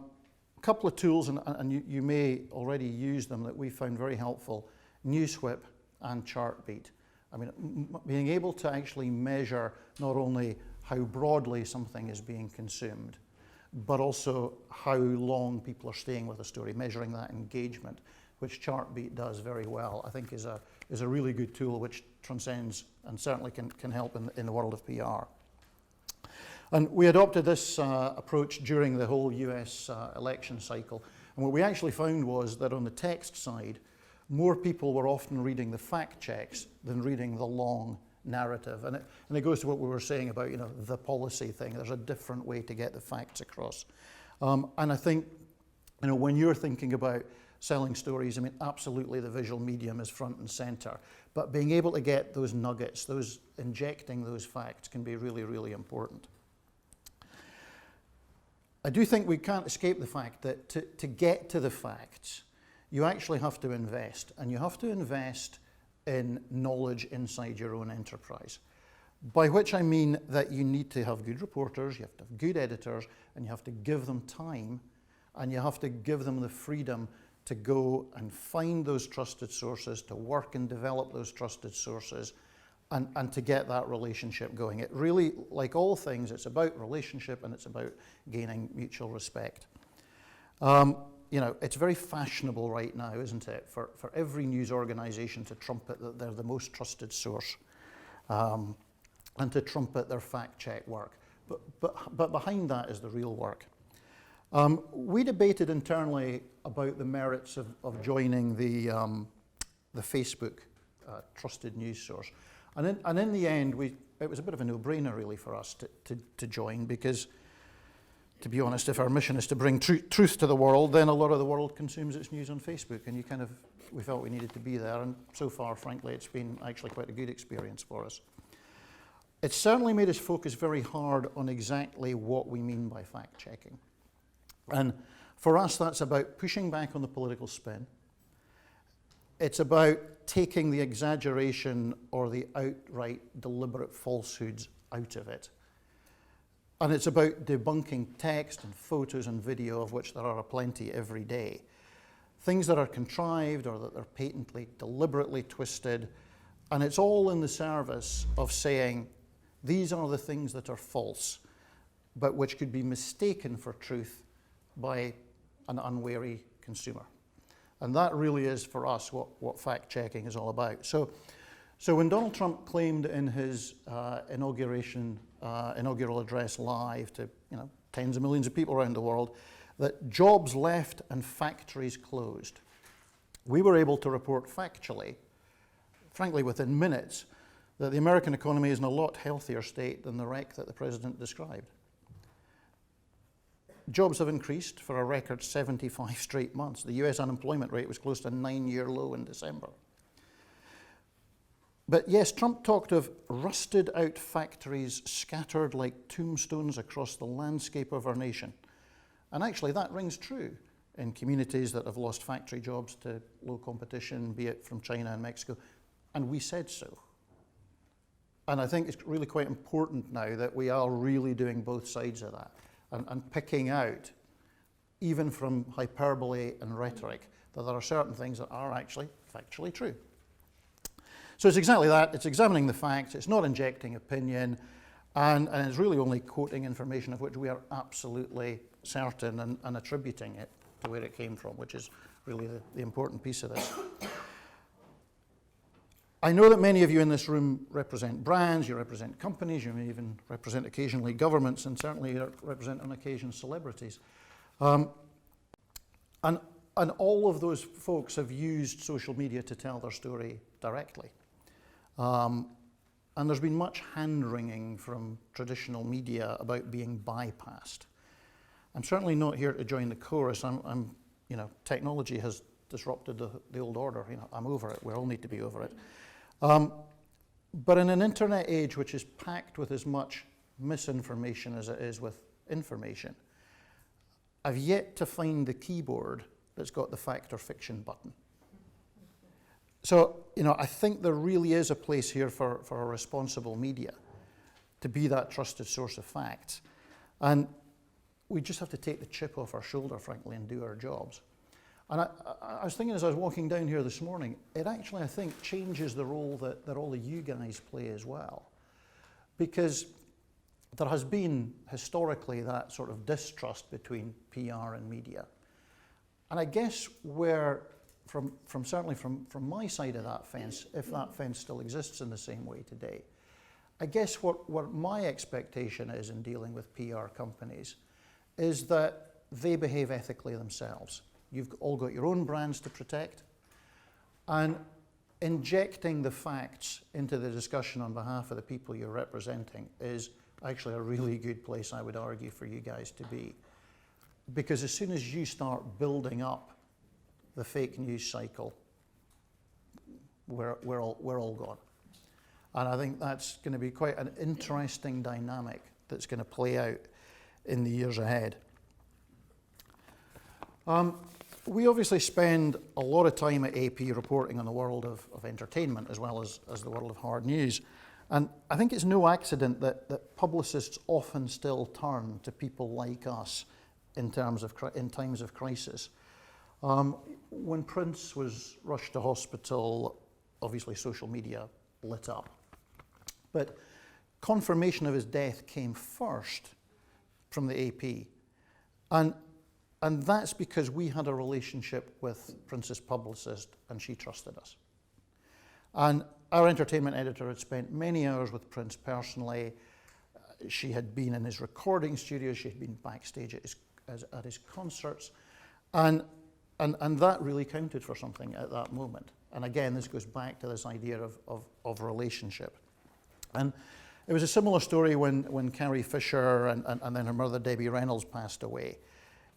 couple of tools, and you may already use them, that we found very helpful: NewsWhip and Chartbeat. I mean, being able to actually measure not only how broadly something is being consumed, but also how long people are staying with a story, measuring that engagement, which Chartbeat does very well, I think is a really good tool which transcends and certainly can help in the world of PR. And we adopted this approach during the whole US election cycle. And what we actually found was that on the text side, more people were often reading the fact checks than reading the long narrative. And it goes to what we were saying about, you know, the policy thing. There's a different way to get the facts across. And I think, you know, when you're thinking about selling stories, I mean, absolutely the visual medium is front and center. But being able to get those nuggets, injecting those facts can be really, really important. I do think we can't escape the fact that to get to the facts, you actually have to invest, and you have to invest in knowledge inside your own enterprise. By which I mean that you need to have good reporters, you have to have good editors, and you have to give them time, and you have to give them the freedom to go and find those trusted sources, to work and develop those trusted sources, and to get that relationship going. It really, like all things, it's about relationship and it's about gaining mutual respect. You know, it's very fashionable right now, isn't it, for every news organization to trumpet that they're the most trusted source and to trumpet their fact-check work. But behind that is the real work. We debated internally about the merits of joining the Facebook trusted news source. And in the end, it was a bit of a no-brainer really for us to join, because, to be honest, if our mission is to bring truth to the world, then a lot of the world consumes its news on Facebook, and we felt we needed to be there, and so far, frankly, it's been actually quite a good experience for us. It's certainly made us focus very hard on exactly what we mean by fact-checking. And for us, that's about pushing back on the political spin. It's about taking the exaggeration or the outright deliberate falsehoods out of it. And it's about debunking text and photos and video, of which there are aplenty every day. Things that are contrived or that are patently, deliberately twisted. And it's all in the service of saying, these are the things that are false, but which could be mistaken for truth by an unwary consumer. And that really is, for us, what fact-checking is all about. So when Donald Trump claimed in his inaugural address live to tens of millions of people around the world that jobs left and factories closed, we were able to report factually, frankly within minutes, that the American economy is in a lot healthier state than the wreck that the president described. Jobs have increased for a record 75 straight months. The US unemployment rate was close to a 9-year low in December. But yes, Trump talked of rusted out factories scattered like tombstones across the landscape of our nation. And actually that rings true in communities that have lost factory jobs to low competition, be it from China and Mexico. And we said so. And I think it's really quite important now that we are really doing both sides of that. And picking out, even from hyperbole and rhetoric, that there are certain things that are actually factually true. So it's exactly that. It's examining the facts. It's not injecting opinion. And it's really only quoting information of which we are absolutely certain and attributing it to where it came from, which is really the important piece of this. I know that many of you in this room represent brands, you represent companies, you may even represent occasionally governments, and certainly represent on occasion celebrities. And all of those folks have used social media to tell their story directly. And there's been much hand-wringing from traditional media about being bypassed. I'm certainly not here to join the chorus. Technology has disrupted the old order. I'm over it. We all need to be over it. But in an internet age which is packed with as much misinformation as it is with information, I've yet to find the keyboard that's got the fact or fiction button. So, I think there really is a place here for a responsible media to be that trusted source of facts. And we just have to take the chip off our shoulder, frankly, and do our jobs. And I was thinking as I was walking down here this morning, it actually, I think, changes the role that all of you guys play as well. Because there has been, historically, that sort of distrust between PR and media. And I guess certainly from my side of that fence, if that fence still exists in the same way today, I guess what my expectation is in dealing with PR companies is that they behave ethically themselves. You've all got your own brands to protect, and injecting the facts into the discussion on behalf of the people you're representing is actually a really good place, I would argue, for you guys to be. Because as soon as you start building up the fake news cycle, we're all gone. And I think that's going to be quite an interesting dynamic that's going to play out in the years ahead. We obviously spend a lot of time at AP reporting on the world of entertainment as well as the world of hard news. And I think it's no accident that publicists often still turn to people like us in times of crisis. When Prince was rushed to hospital, obviously social media lit up. But confirmation of his death came first from the AP. And that's because we had a relationship with Prince's publicist and she trusted us. And our entertainment editor had spent many hours with Prince personally. She had been in his recording studio, she had been backstage at his concerts. And that really counted for something at that moment. And again, this goes back to this idea of relationship. And it was a similar story when Carrie Fisher and then her mother Debbie Reynolds passed away.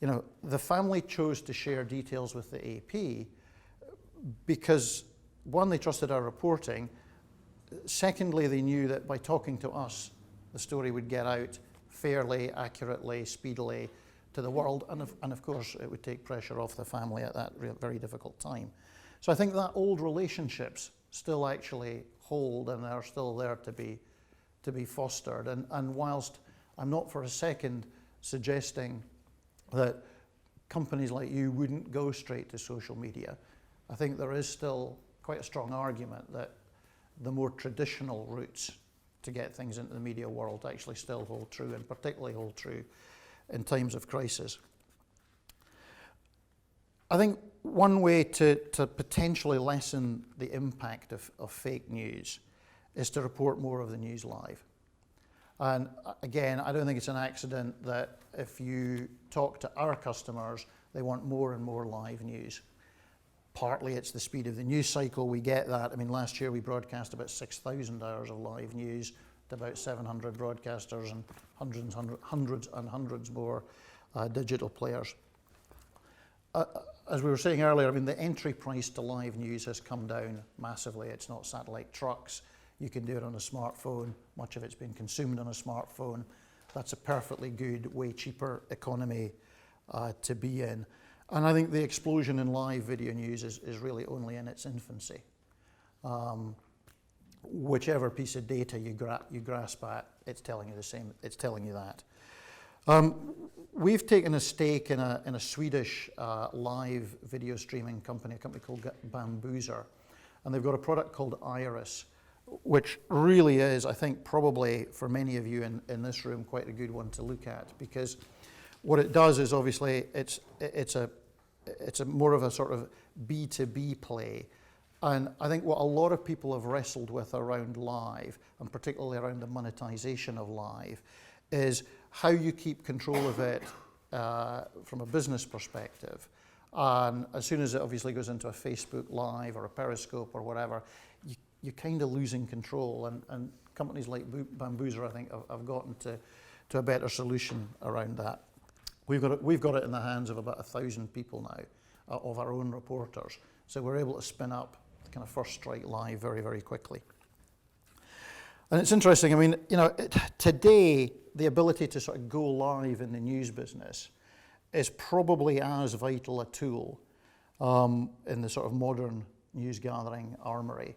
You know, the family chose to share details with the AP because, one, they trusted our reporting. Secondly, they knew that by talking to us, the story would get out fairly, accurately, speedily to the world. And of course, it would take pressure off the family at that very difficult time. So I think that old relationships still actually hold and are still there to be fostered. And whilst I'm not for a second suggesting that companies like you wouldn't go straight to social media, I think there is still quite a strong argument that the more traditional routes to get things into the media world actually still hold true, and particularly hold true in times of crisis. I think one way to potentially lessen the impact of fake news is to report more of the news live. And again, I don't think it's an accident that if you talk to our customers, they want more and more live news. Partly it's the speed of the news cycle, we get that. I mean, last year we broadcast about 6,000 hours of live news to about 700 broadcasters and hundreds more digital players. As we were saying earlier, I mean, the entry price to live news has come down massively. It's not satellite trucks. You can do it on a smartphone. Much of it's been consumed on a smartphone. That's a perfectly good, way cheaper economy to be in. And I think the explosion in live video news is really only in its infancy. Whichever piece of data you grasp at, it's telling you the same. It's telling you that. We've taken a stake in a Swedish live video streaming company, a company called Bambuser, and they've got a product called Iris, which really is, I think, probably for many of you in this room, quite a good one to look at, because what it does is obviously it's a more of a sort of B2B play. And I think what a lot of people have wrestled with around live, and particularly around the monetization of live, is how you keep control of it from a business perspective. And as soon as it obviously goes into a Facebook Live or a Periscope or whatever, you're kind of losing control. And companies like Bambuser, I think, have gotten to a better solution around that. We've got it in the hands of about 1,000 people now, of our own reporters. So we're able to spin up the kind of first strike live very, very quickly. And it's interesting, I mean, you know, today, the ability to sort of go live in the news business is probably as vital a tool in the sort of modern news gathering armory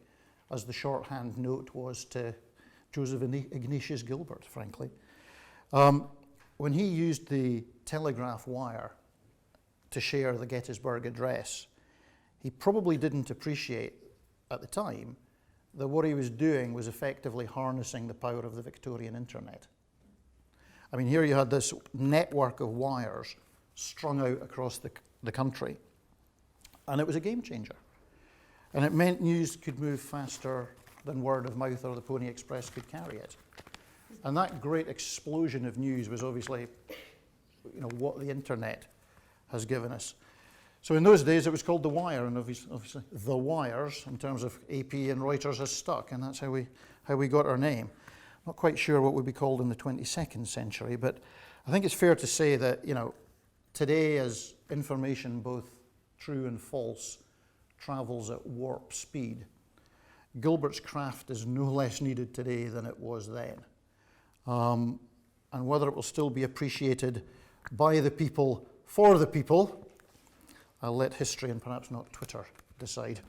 as the shorthand note was to Joseph Ignatius Gilbert, frankly. When he used the telegraph wire to share the Gettysburg Address, he probably didn't appreciate at the time that what he was doing was effectively harnessing the power of the Victorian internet. I mean, here you had this network of wires strung out across the country, and it was a game changer. And it meant news could move faster than word of mouth or the Pony Express could carry it. And that great explosion of news was obviously, you know, what the internet has given us. So in those days it was called the wire, and obviously the wires in terms of AP and Reuters has stuck, and that's how we got our name. Not quite sure what would be called in the 22nd century, but I think it's fair to say that, you know, today as information both true and false travels at warp speed. Gilbert's craft is no less needed today than it was then. And whether it will still be appreciated by the people, for the people, I'll let history and perhaps not Twitter decide.